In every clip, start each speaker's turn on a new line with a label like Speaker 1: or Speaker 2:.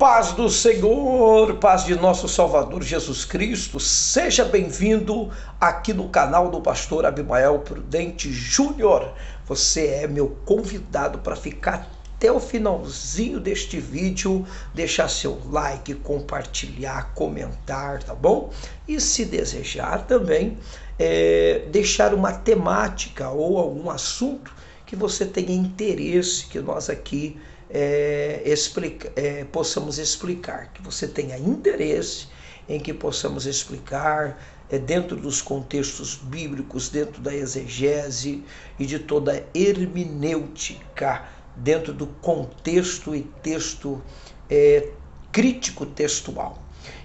Speaker 1: Paz do Senhor, paz de nosso Salvador Jesus Cristo, seja bem-vindo aqui no canal do Pastor Abimael Prudente Júnior. Você é meu convidado para ficar até o finalzinho deste vídeo, deixar seu like, compartilhar, comentar, tá bom? E se desejar também, deixar uma temática ou algum assunto que você tenha interesse, que nós aqui possamos explicar, que você tenha interesse em que possamos explicar dentro dos contextos bíblicos, dentro da exegese e de toda a hermenêutica, dentro do contexto e texto crítico textual.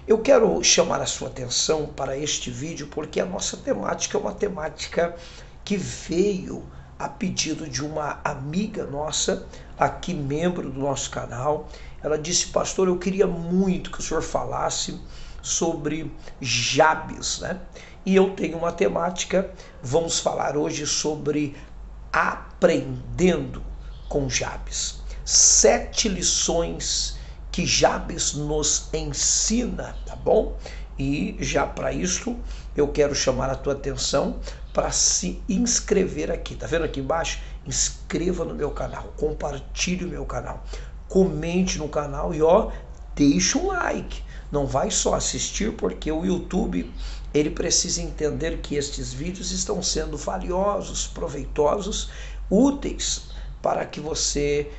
Speaker 1: Eu quero chamar a sua atenção para este vídeo porque a nossa temática é uma temática que veio a pedido de uma amiga nossa, aqui membro do nosso canal. Ela disse: pastor, eu queria muito que o senhor falasse sobre Jabes, né? E eu tenho uma temática, vamos falar hoje sobre aprendendo com Jabes. 7 lições que Jabes nos ensina, tá bom? E já para isso eu quero chamar a tua atenção para se inscrever aqui. Tá vendo aqui embaixo? Inscreva no meu canal, compartilhe o meu canal, comente no canal e deixa um like. Não vai só assistir, porque o YouTube ele precisa entender que estes vídeos estão sendo valiosos, proveitosos, úteis para que você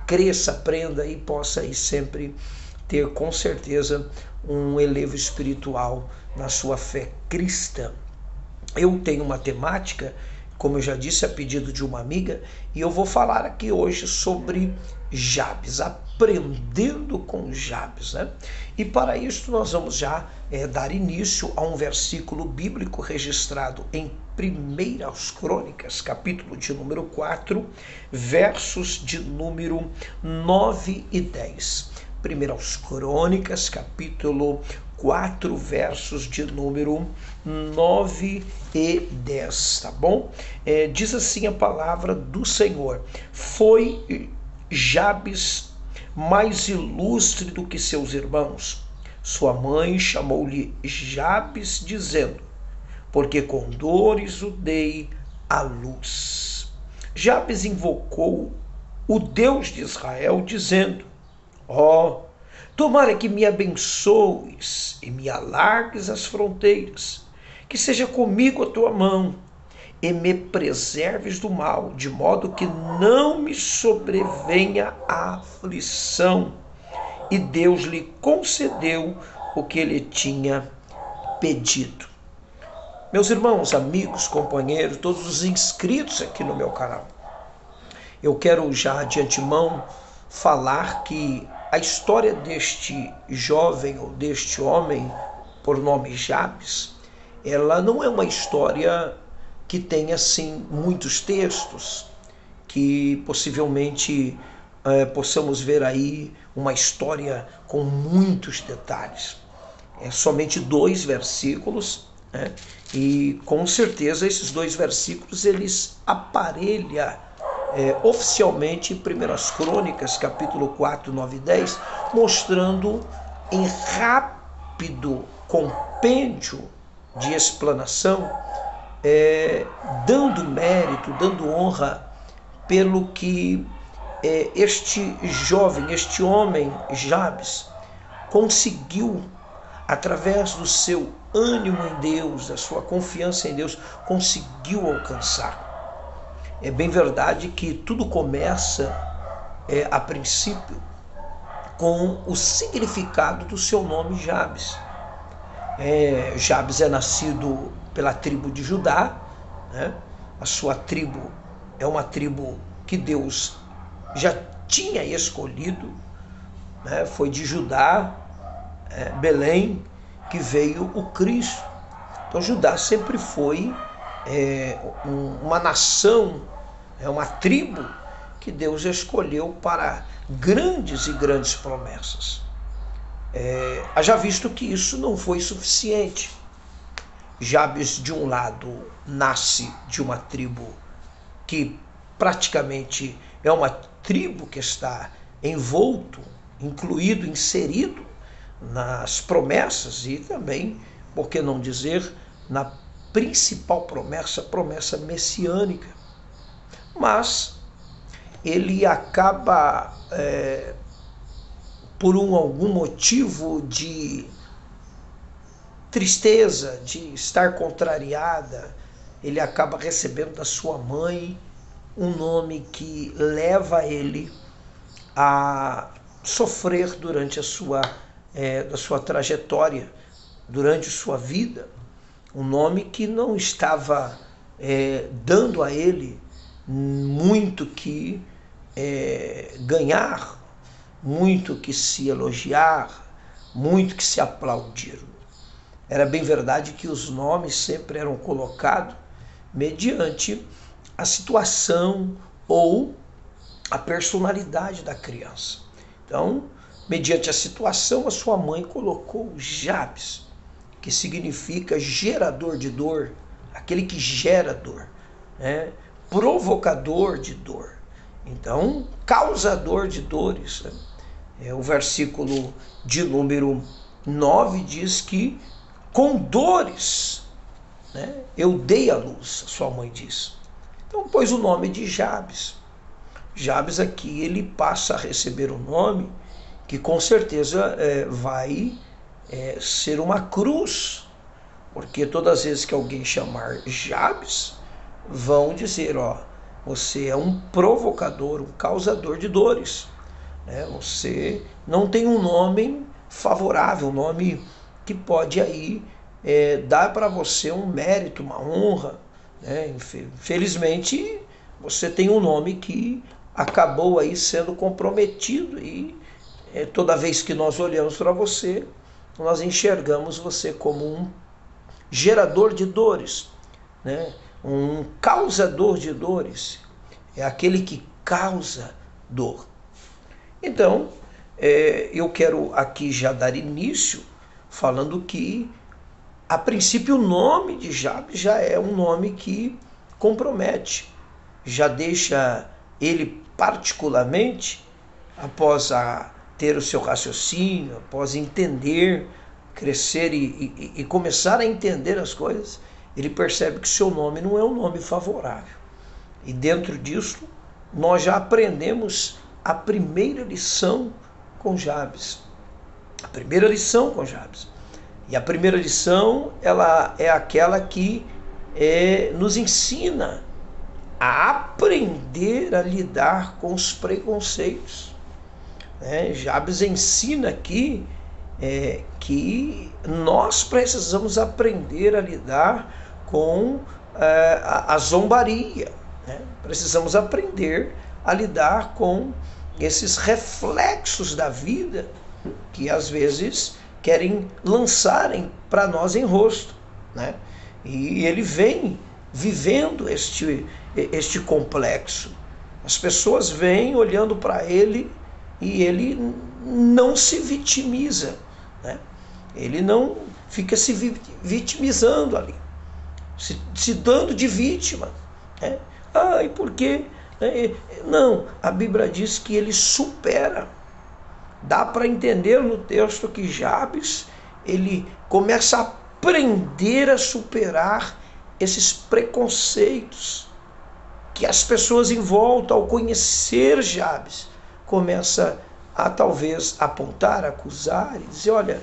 Speaker 1: cresça, aprenda e possa aí sempre ter com certeza um elevo espiritual na sua fé cristã. Eu tenho uma temática, como eu já disse, a pedido de uma amiga, e eu vou falar aqui hoje sobre Jabes, aprendendo com Jabes, né? E para isso nós vamos já dar início a um versículo bíblico registrado em 1 Crônicas, capítulo de número 4, versos de número 9 e 10. 1 Crônicas, capítulo 4, versos de número 9 e 10, tá bom? Diz assim a palavra do Senhor: foi Jabes mais ilustre do que seus irmãos. Sua mãe chamou-lhe Jabes, dizendo: porque com dores o dei à luz. Jabes invocou o Deus de Israel, dizendo: tomara que me abençoes e me alargues as fronteiras, que seja comigo a tua mão e me preserves do mal, de modo que não me sobrevenha a aflição. E Deus lhe concedeu o que ele tinha pedido. Meus irmãos, amigos, companheiros, todos os inscritos aqui no meu canal, eu quero já de antemão falar que a história deste jovem ou deste homem, por nome Jabes, ela não é uma história que tem assim muitos textos, que possivelmente possamos ver aí uma história com muitos detalhes. É somente 2 versículos, né? E com certeza esses 2 versículos eles aparelham oficialmente em 1 Crônicas, capítulo 4, 9 e 10, mostrando em rápido compêndio de explanação, dando mérito, dando honra pelo que este jovem, este homem, Jabes, conseguiu, através do seu ânimo em Deus, da sua confiança em Deus, conseguiu alcançar. É bem verdade que tudo começa, a princípio, com o significado do seu nome Jabes. Jabes é nascido pela tribo de Judá, né? A sua tribo é uma tribo que Deus já tinha escolhido, né? Foi de Judá, Belém, que veio o Cristo. Então Judá sempre foi uma nação, uma tribo que Deus escolheu para grandes e grandes promessas. Haja visto que isso não foi suficiente. Jabes, de um lado, nasce de uma tribo que praticamente é uma tribo que está envolto, incluído, inserido nas promessas e também, por que não dizer, na principal promessa, a promessa messiânica. Mas ele acaba, por algum motivo de tristeza, de estar contrariada, ele acaba recebendo da sua mãe um nome que leva ele a sofrer durante a sua trajetória, durante a sua vida, um nome que não estava dando a ele muito que ganhar, muito que se elogiar, muito que se aplaudir. Era bem verdade que os nomes sempre eram colocados mediante a situação ou a personalidade da criança. Então, mediante a situação, a sua mãe colocou Jabes, que significa gerador de dor, aquele que gera dor, né? Provocador de dor. Então, causador de dores. Né? O versículo de número 9 diz que com dores, né, eu dei a luz, a sua mãe diz. Então, pôs o nome de Jabes. Jabes aqui, ele passa a receber um nome que com certeza vai ser uma cruz, porque todas as vezes que alguém chamar Jabes, vão dizer, ó, você é um provocador, um causador de dores, né? Você não tem um nome favorável, um nome que pode aí dar para você um mérito, uma honra, né? Infelizmente, você tem um nome que acabou aí sendo comprometido e toda vez que nós olhamos para você, nós enxergamos você como um gerador de dores, né? Um causador de dores, é aquele que causa dor. Então, eu quero aqui já dar início falando que, a princípio, o nome de Jabes já é um nome que compromete, já deixa ele particularmente, após ter o seu raciocínio, após entender, crescer e começar a entender as coisas, ele percebe que seu nome não é um nome favorável. E dentro disso, nós já aprendemos a primeira lição com Jabes. A primeira lição com Jabes. E a primeira lição, ela é aquela que nos ensina a aprender a lidar com os preconceitos. Jabes ensina aqui que nós precisamos aprender a lidar com a zombaria, né? Precisamos aprender a lidar com esses reflexos da vida que às vezes querem lançarem para nós em rosto, né? E ele vem vivendo este complexo. As pessoas vêm olhando para ele e ele não se vitimiza, né? Ele não fica se vitimizando ali, se dando de vítima, né? E por quê? Não, a Bíblia diz que ele supera. Dá para entender no texto que Jabes, ele começa a aprender a superar esses preconceitos que as pessoas em volta, ao conhecer Jabes, começa a talvez apontar, acusar e dizer, olha,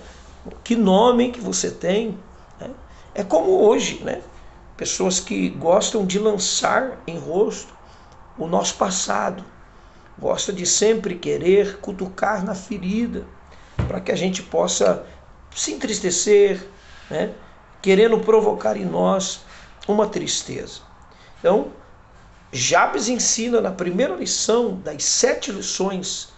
Speaker 1: que nome que você tem, né? É como hoje, né? Pessoas que gostam de lançar em rosto o nosso passado, gostam de sempre querer cutucar na ferida, para que a gente possa se entristecer, né? Querendo provocar em nós uma tristeza. Então, Jabes ensina na primeira lição das 7 lições,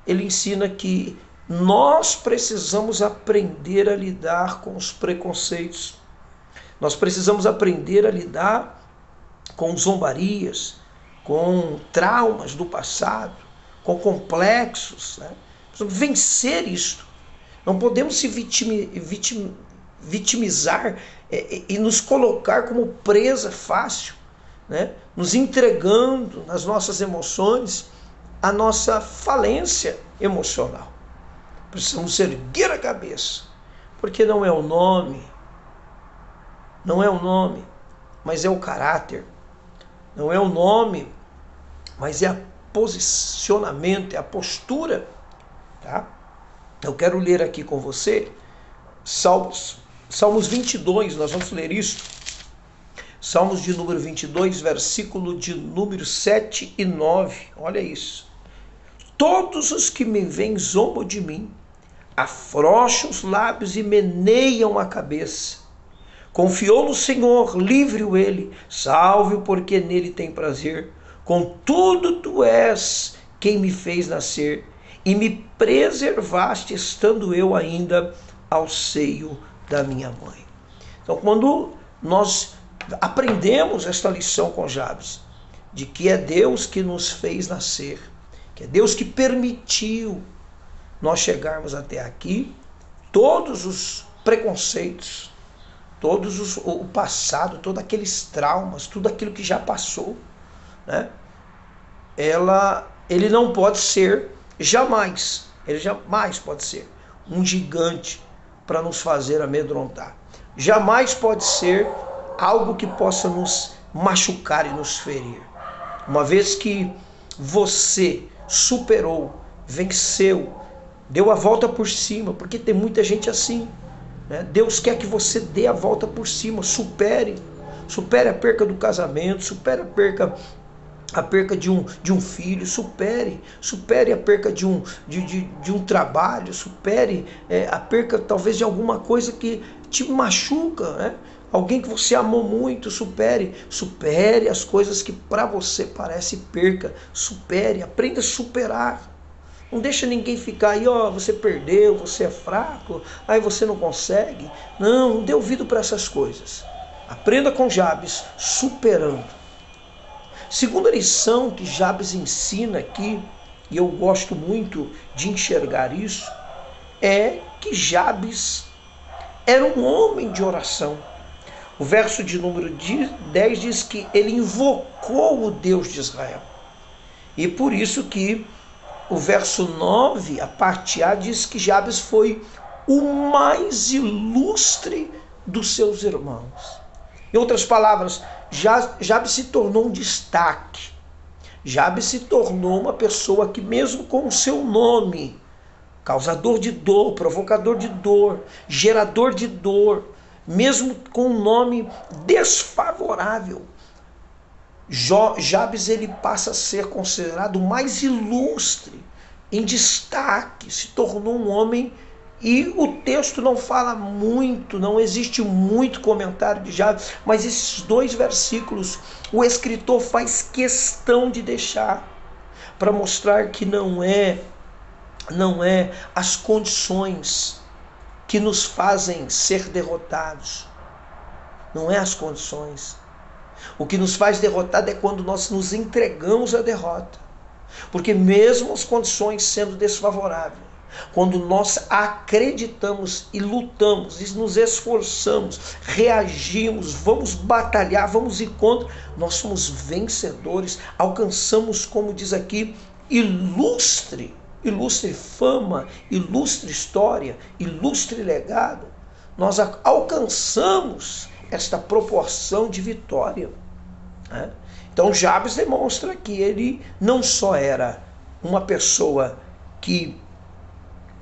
Speaker 1: ele ensina que nós precisamos aprender a lidar com os preconceitos. Nós precisamos aprender a lidar com zombarias, com traumas do passado, com complexos, né? Precisamos vencer isto. Não podemos se vitimizar e nos colocar como presa fácil, né? Nos entregando nas nossas emoções a nossa falência emocional. Precisamos erguer a cabeça, porque não é o nome, mas é o caráter. Não é o nome, mas é o posicionamento, é a postura. Tá? Eu quero ler aqui com você Salmos 22, nós vamos ler isso. Salmos de número 22, versículo de número 7 e 9. Olha isso. Todos os que me veem zombam de mim, afrouxam os lábios e meneiam a cabeça. Confiou no Senhor, livre-o ele, salve-o porque nele tem prazer. Contudo tu és quem me fez nascer e me preservaste estando eu ainda ao seio da minha mãe. Então, quando nós aprendemos esta lição com Jabes, de que é Deus que nos fez nascer, que é Deus que permitiu nós chegarmos até aqui, todos os preconceitos, o passado, todos aqueles traumas, tudo aquilo que já passou, né? Ele não pode ser ele jamais pode ser um gigante para nos fazer amedrontar. Jamais pode ser algo que possa nos machucar e nos ferir. Uma vez que você superou, venceu, deu a volta por cima, porque tem muita gente assim, né? Deus quer que você dê a volta por cima, supere a perca do casamento, supere a perca de um filho, supere a perca de um trabalho, supere a perca talvez de alguma coisa que te machuca, né? Alguém que você amou muito, supere as coisas que para você parece perca, aprenda a superar. Não deixa ninguém ficar aí, você perdeu, você é fraco, aí você não consegue. Não dê ouvido para essas coisas. Aprenda com Jabes, superando. Segunda lição que Jabes ensina aqui, e eu gosto muito de enxergar isso, é que Jabes era um homem de oração. O verso de número 10 diz que ele invocou o Deus de Israel. E por isso que o verso 9, a parte A, diz que Jabes foi o mais ilustre dos seus irmãos. Em outras palavras, Jabes se tornou um destaque. Jabes se tornou uma pessoa que, mesmo com o seu nome, causador de dor, provocador de dor, gerador de dor, mesmo com um nome desfavorável, Jabes ele passa a ser considerado o mais ilustre, em destaque, se tornou um homem. E o texto não fala muito, não existe muito comentário de Jabes, mas esses 2 versículos o escritor faz questão de deixar para mostrar que não é as condições que nos fazem ser derrotados. Não é as condições. O que nos faz derrotado é quando nós nos entregamos à derrota. Porque mesmo as condições sendo desfavoráveis, quando nós acreditamos e lutamos e nos esforçamos, reagimos, vamos batalhar, vamos ir contra, nós somos vencedores, alcançamos, como diz aqui, ilustre fama, ilustre história, ilustre legado. Nós alcançamos esta proporção de vitória, né? Então Jabes demonstra que ele não só era uma pessoa que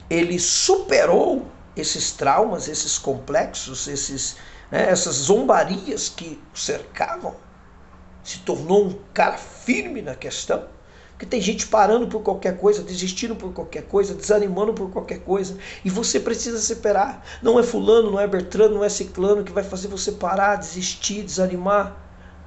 Speaker 1: ele superou esses traumas, esses complexos, essas zombarias que o cercavam, se tornou um cara firme na questão, porque tem gente parando por qualquer coisa, desistindo por qualquer coisa, desanimando por qualquer coisa, e você precisa superar. Não é fulano, não é Bertrano, não é ciclano que vai fazer você parar, desistir, desanimar.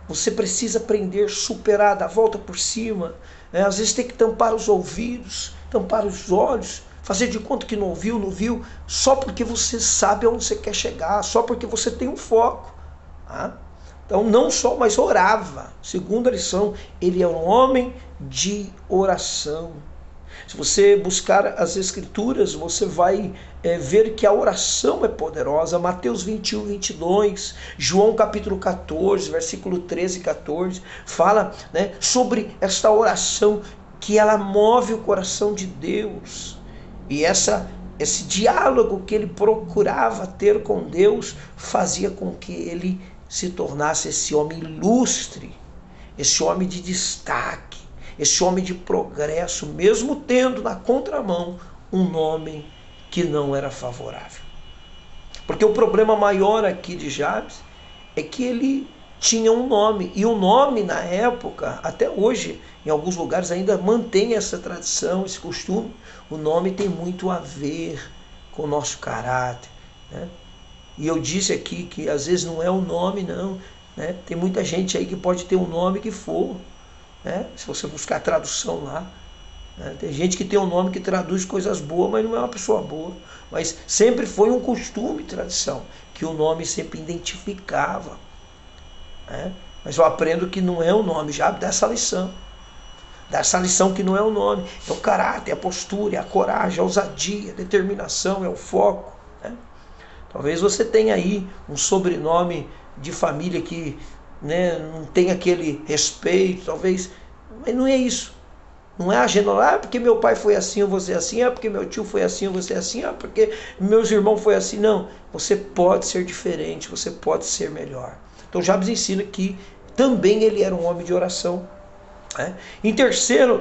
Speaker 1: Você precisa aprender, superar, dar a volta por cima. Às vezes tem que tampar os ouvidos, tampar os olhos, fazer de conta que não ouviu, só porque você sabe aonde você quer chegar, só porque você tem um foco. Então não só, mas orava. Segunda lição, ele é um homem de oração. Se você buscar as escrituras, você vai ver que a oração é poderosa. Mateus 21, 22, João capítulo 14, versículo 13 e 14, fala, né, sobre esta oração que ela move o coração de Deus. E esse diálogo que ele procurava ter com Deus fazia com que ele se tornasse esse homem ilustre, esse homem de destaque, esse homem de progresso, mesmo tendo na contramão um nome que não era favorável. Porque o problema maior aqui de Jabes é que ele tinha um nome, e o nome na época, até hoje, em alguns lugares ainda mantém essa tradição, esse costume. O nome tem muito a ver com o nosso caráter, né? E eu disse aqui que às vezes não é o nome não, né? Tem muita gente aí que pode ter um nome que for, né? Se você buscar a tradução lá, né? Tem gente que tem um nome que traduz coisas boas, mas não é uma pessoa boa. Mas sempre foi um costume, tradição, que o nome sempre identificava, né? Mas eu aprendo que não é o nome, já dessa lição. Dessa lição que não é o nome, é o caráter, é a postura, é a coragem, a ousadia, a determinação, é o foco, né? Talvez você tenha aí um sobrenome de família que, né, não tem aquele respeito, talvez, mas não é isso. Não é a genealogia, porque meu pai foi assim, eu vou ser assim, porque meu tio foi assim, eu vou ser assim, porque meus irmãos foi assim. Não, você pode ser diferente, você pode ser melhor. Então Jabes ensina que também ele era um homem de oração. Em terceiro,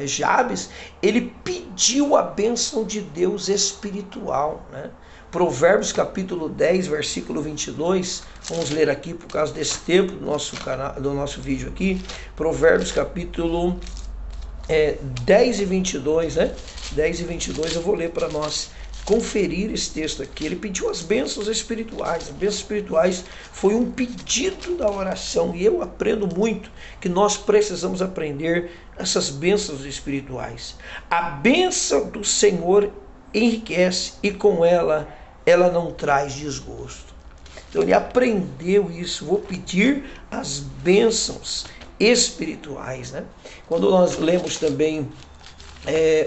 Speaker 1: Jabes, ele pediu a bênção de Deus espiritual, né? Provérbios capítulo 10, versículo 22, vamos ler aqui por causa desse tempo do nosso vídeo aqui. Provérbios capítulo 10 e 22, né? 10 e 22 eu vou ler para nós conferir esse texto aqui. Ele pediu as bênçãos espirituais. As bênçãos espirituais foi um pedido da oração, e eu aprendo muito que nós precisamos aprender essas bênçãos espirituais. A bênção do Senhor enriquece, e com ela não traz desgosto. Então ele aprendeu isso. Vou pedir as bênçãos espirituais, né? Quando nós lemos também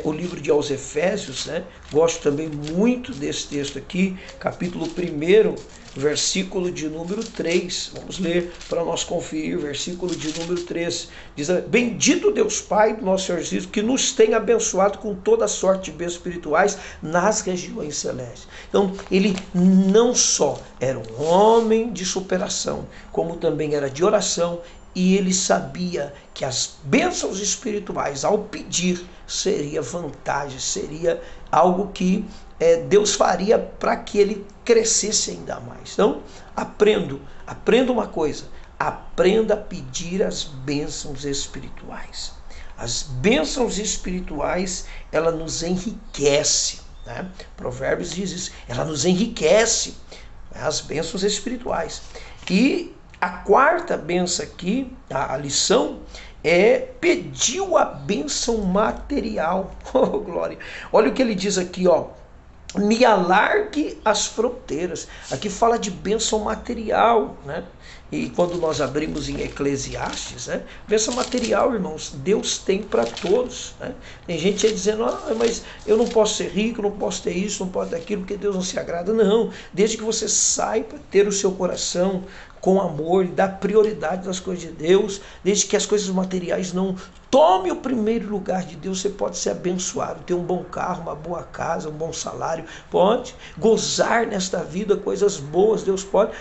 Speaker 1: o livro de aos Efésios, né? Gosto também muito desse texto aqui, capítulo 1, versículo de número 3. Vamos ler para nós conferir, versículo de número 3. Diz: bendito Deus Pai do nosso Senhor Jesus, que nos tem abençoado com toda sorte de bênçãos espirituais nas regiões celestes. Então, ele não só era um homem de superação, como também era de oração, e ele sabia que as bênçãos espirituais, ao pedir, seria vantagem, seria algo que Deus faria para que ele crescesse ainda mais. Então, aprenda uma coisa: aprenda a pedir as bênçãos espirituais. As bênçãos espirituais, ela nos enriquece, né? Provérbios diz isso, ela nos enriquece, né? As bênçãos espirituais. E a quarta bênção aqui, a lição, pediu a bênção material. Oh, glória! Olha o que ele diz aqui, ó. Me alargue as fronteiras. Aqui fala de bênção material, né? E quando nós abrimos em Eclesiastes, né? Bênção material, irmãos, Deus tem para todos, né? Tem gente aí dizendo: mas eu não posso ser rico, não posso ter isso, não posso ter aquilo, porque Deus não se agrada. Não, desde que você saiba ter o seu coração com amor e dar prioridade às coisas de Deus, desde que as coisas materiais não tome o primeiro lugar de Deus, você pode ser abençoado, ter um bom carro, uma boa casa, um bom salário, pode gozar nesta vida coisas boas, Deus pode.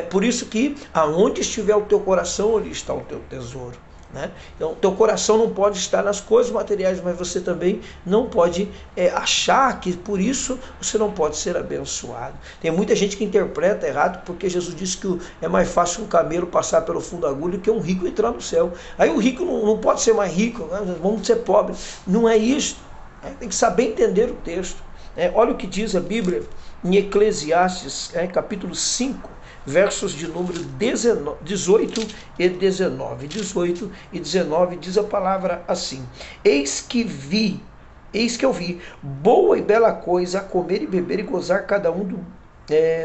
Speaker 1: Por isso que aonde estiver o teu coração, ali está o teu tesouro, né? Então, teu coração não pode estar nas coisas materiais, mas você também não pode achar que por isso você não pode ser abençoado. Tem muita gente que interpreta errado, porque Jesus disse que é mais fácil um camelo passar pelo fundo da agulha do que um rico entrar no céu. Aí o rico não pode ser mais rico, né? Vamos ser pobres. Não é isso, né? Tem que saber entender o texto. Olha o que diz a Bíblia em Eclesiastes, capítulo 5, versos de número 18 e 19. 18 e 19 diz a palavra assim: Eis que eu vi boa e bela coisa, a comer e beber e gozar cada um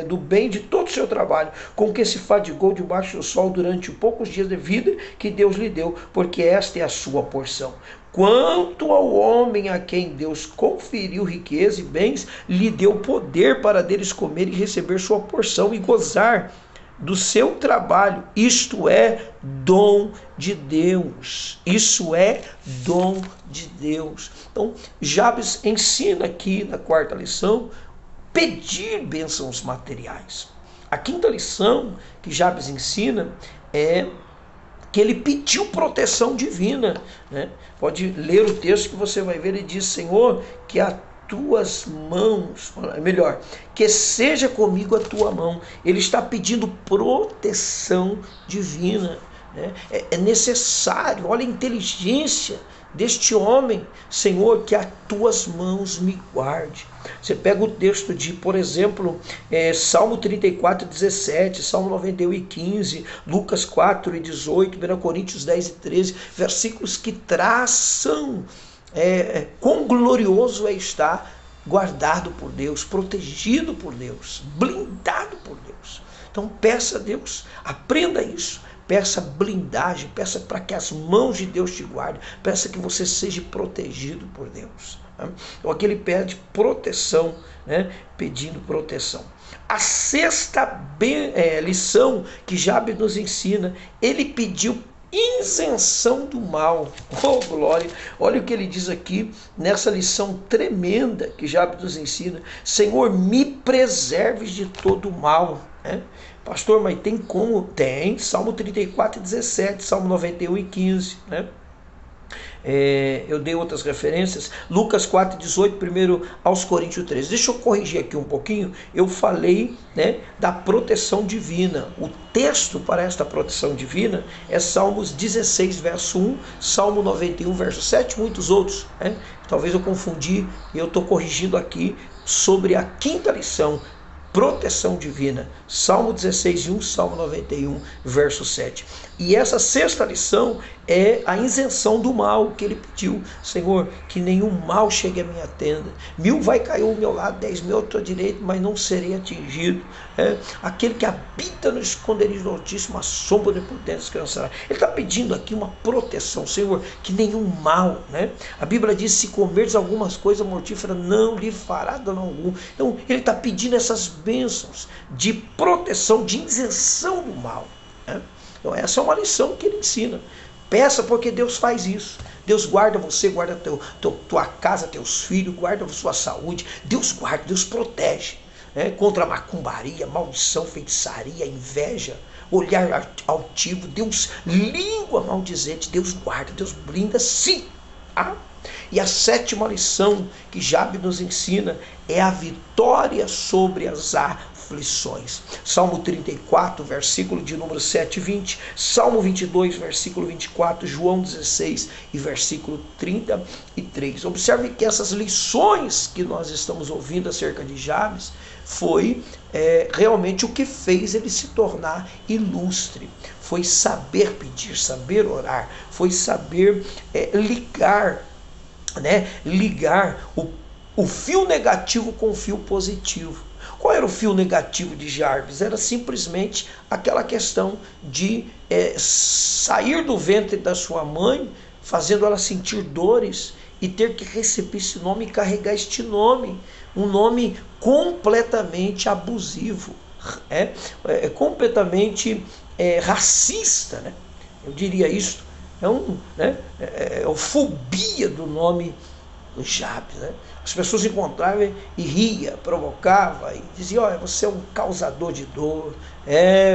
Speaker 1: do bem de todo o seu trabalho, com que se fadigou debaixo do sol durante os poucos dias de vida que Deus lhe deu, porque esta é a sua porção. Quanto ao homem a quem Deus conferiu riqueza e bens, lhe deu poder para deles comer e receber sua porção e gozar do seu trabalho. Isto é dom de Deus. Isso é dom de Deus. Então, Jabes ensina aqui na quarta lição pedir bênçãos materiais. A quinta lição que Jabes ensina é que ele pediu proteção divina, né? Pode ler o texto que você vai ver, ele diz: Senhor, que a tuas mãos, melhor, que seja comigo a tua mão. Ele está pedindo proteção divina, né? É necessário, olha a inteligência deste homem. Senhor, que as tuas mãos me guarde. Você pega o texto de, por exemplo, Salmo 34, 17, Salmo 91 e 15, Lucas 4 e 18, 1 Coríntios 10 e 13, versículos que traçam quão glorioso é estar guardado por Deus, protegido por Deus, blindado por Deus. Então peça a Deus, aprenda isso. Peça blindagem, peça para que as mãos de Deus te guardem, peça que você seja protegido por Deus. Então aqui ele pede proteção, né? Pedindo proteção. A sexta lição que Jabes nos ensina, ele pediu isenção do mal. Oh, glória! Olha o que ele diz aqui nessa lição tremenda que Jabes nos ensina: Senhor, me preserves de todo o mal. Pastor, mas tem como? Tem. Salmo 34 e 17, Salmo 91 e 15, né? Eu dei outras referências, Lucas 4, 18, primeiro aos Coríntios 13. Deixa eu corrigir aqui um pouquinho. Eu falei, né, da proteção divina. O texto para esta proteção divina é Salmos 16, verso 1, Salmo 91, verso 7, muitos outros, né? Talvez eu confundi e eu estou corrigindo aqui sobre a quinta lição, proteção divina, Salmo 16, 1, Salmo 91, verso 7. E essa sexta lição é a isenção do mal que ele pediu. Senhor, que nenhum mal chegue à minha tenda. 1000 vai cair ao meu lado, 10.000 à tua direita, mas não serei atingido. Aquele que habita no esconderijo do Altíssimo, a sombra do Onipotente descansará. Ele está pedindo aqui uma proteção, Senhor, que nenhum mal, né? A Bíblia diz: se comerdes algumas coisas mortíferas, não lhe fará dano algum. Então ele está pedindo essas bênçãos de proteção, de isenção do mal, né? Então essa é uma lição que ele ensina. Peça, porque Deus faz isso. Deus guarda você, guarda tua casa, teus filhos, guarda a sua saúde. Deus guarda, Deus protege, né? Contra a macumbaria, maldição, feitiçaria, inveja, olhar altivo. Deus, língua maldizente, Deus guarda, Deus blinda, sim. E a sétima lição que Jabes nos ensina é a vitória sobre as aflições. Salmo 34, versículo de número 7 e 20, Salmo 22, versículo 24, João 16 e versículo 33. Observe que essas lições que nós estamos ouvindo acerca de Jabes foi realmente o que fez ele se tornar ilustre. Foi saber pedir, saber orar, foi saber ligar, né? Ligar o fio negativo com o fio positivo. Qual era o fio negativo de Jabes? Era simplesmente aquela questão de sair do ventre da sua mãe, fazendo ela sentir dores e ter que receber esse nome e carregar este nome. Um nome completamente abusivo, completamente racista, né? Eu diria isso. É a fobia do nome Jabes, né? As pessoas encontravam e ria, provocava e dizia: olha, você é um causador de dor,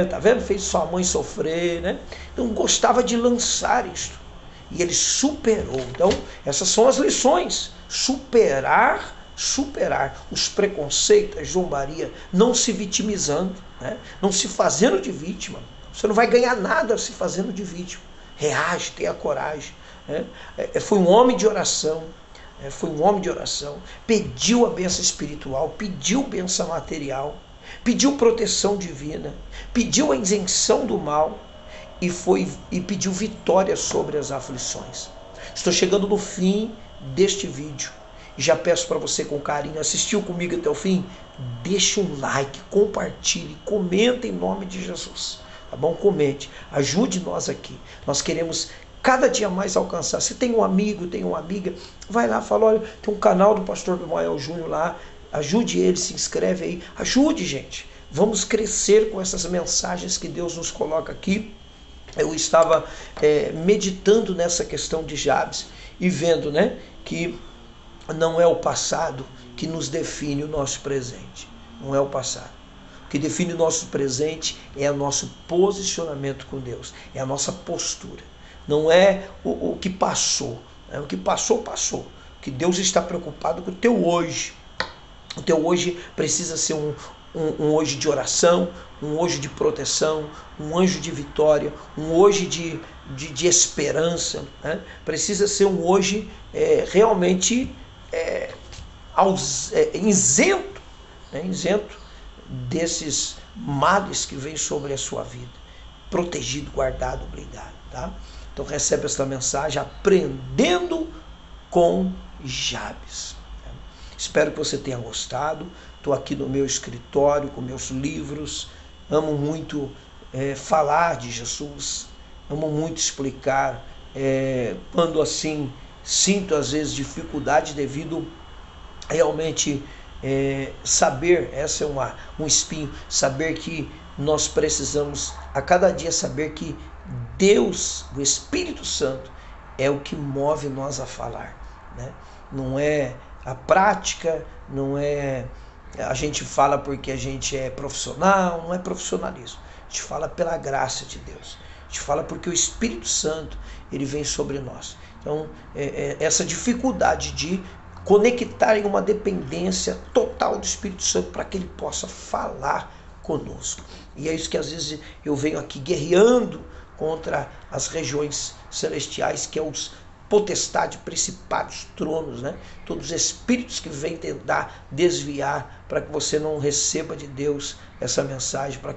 Speaker 1: tá vendo? Fez sua mãe sofrer, né? Então gostava de lançar isto. E ele superou. Então, essas são as lições. Superar os preconceitos, a zombaria, não se vitimizando, né? Não se fazendo de vítima. Você não vai ganhar nada se fazendo de vítima. Reage, tenha coragem, né? Foi um homem de oração. Pediu a bênção espiritual, pediu bênção material, pediu proteção divina, pediu a isenção do mal e pediu vitória sobre as aflições. Estou chegando no fim deste vídeo e já peço para você, com carinho, assistiu comigo até o fim? Deixe um like, compartilhe, comenta em nome de Jesus, tá bom? Comente, ajude nós aqui. Nós queremos cada dia mais alcançar. Se tem um amigo, tem uma amiga, vai lá, fala: olha, tem um canal do pastor Bimael Júnior lá, ajude ele, se inscreve aí, ajude, gente. vamos crescer com essas mensagens que Deus nos coloca aqui. Eu estava meditando nessa questão de Jabes e vendo, né, que não é o passado que nos define o nosso presente. Não é o passado. O que define o nosso presente é o nosso posicionamento com Deus, é a nossa postura. Não é o que passou. O que passou, passou. Que Deus está preocupado com o teu hoje. O teu hoje precisa ser um hoje de oração, um hoje de proteção, um anjo de vitória, um hoje de esperança. Né? Precisa ser um hoje realmente isento, né? Isento desses males que vêm sobre a sua vida. Protegido, guardado, blindado. Tá? Então recebe esta mensagem aprendendo com Jabes. Espero que você tenha gostado. Estou aqui no meu escritório com meus livros. Amo muito falar de Jesus. Amo muito explicar. Quando assim sinto às vezes dificuldade devido realmente saber, essa é um espinho, saber que nós precisamos a cada dia saber que Deus, o Espírito Santo, é o que move nós a falar, né? Não é a prática, não é a gente fala porque a gente é profissional, não é profissionalismo. A gente fala pela graça de Deus. A gente fala porque o Espírito Santo, ele vem sobre nós. Então, essa dificuldade de conectar em uma dependência total do Espírito Santo para que ele possa falar conosco. E é isso que às vezes eu venho aqui guerreando contra as regiões celestiais, que é os potestade, principados, tronos, né? Todos os espíritos que vêm tentar desviar para que você não receba de Deus essa mensagem, para